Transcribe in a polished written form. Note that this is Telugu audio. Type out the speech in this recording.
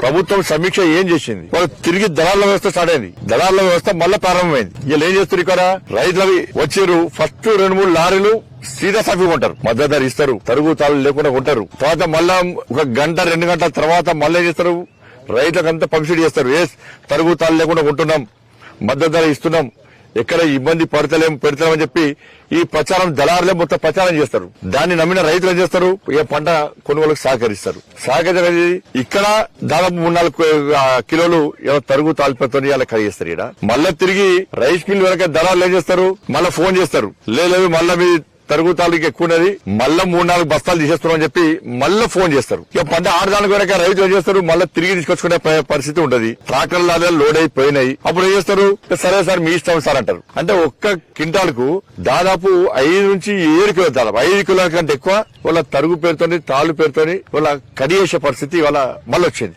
ప్రభుత్వం సమీక్ష ఏం చేసింది? వాళ్ళు తిరిగి దళారుల వ్యవస్థ స్టార్ట్ అయింది. దళారుల వ్యవస్థ మళ్ళీ ప్రారంభమైంది. వీళ్ళు ఏం చేస్తారు? ఇక్కడ రైతులవి వచ్చారు, ఫస్ట్ 2-3 లారీలు సీదా సాఫీ కొంటారు, మద్దతు ధర ఇస్తారు, తరుగు తాళ్ళు లేకుండా కొంటారు. తర్వాత మళ్ళా 1 గంట 2 గంటల తర్వాత మళ్ళీ ఏం చేస్తారు? రైతులకంతా పబ్లిసిటీ చేస్తారు. తరుగు తాళ్ళు లేకుండా కొంటున్నాం, మద్దతు ధర ఇస్తున్నాం, ఎక్కడ ఇబ్బంది పెడతామని చెప్పి ఈ ప్రచారం దళారులే మొత్తం ప్రచారం చేస్తారు. దాన్ని నమ్మిన రైతులు ఏం చేస్తారు? ఏ పంట కొనుగోలుకు సహకరిస్తారు. ఇక్కడ దాదాపు 3-4 కిలోలు తరుగు తాల్పతో ఇలా కలిగిస్తారు. ఇక్కడ మళ్ళా తిరిగి రైస్ మిల్ వరకే దళారులు ఏం చేస్తారు? మళ్ళా ఫోన్ చేస్తారు, లేదు మళ్ళా మీ తరుగు తాలూకు ఎక్కువ ఉన్నది, మళ్ళా 3-4 బస్తాలు తీసేస్తున్నామని చెప్పి మళ్ళా ఫోన్ చేస్తారు. ఇక పంట ఆడదానికి వరకు రైతులు ఏం చేస్తారు? మళ్ళీ తిరిగి తీసుకొచ్చుకునే పరిస్థితి ఉంటది. ట్రాక్టర్ల లోడ్ అయిపోయినాయి. అప్పుడు ఏం చేస్తారు? సరే సార్ మీ ఇష్టం సార్ అంటారు. అంటే ఒక్క క్వింటాల్కు దాదాపు 5 నుంచి 7 కిలోలు, దాదాపు 5 కిలోల కంటే ఎక్కువ వాళ్ళ తరుగు పేరుతోని తాళ్ళు పేరుతోని వాళ్ళ కడియేసే పరిస్థితి వాళ్ళ మళ్ళీ వచ్చింది.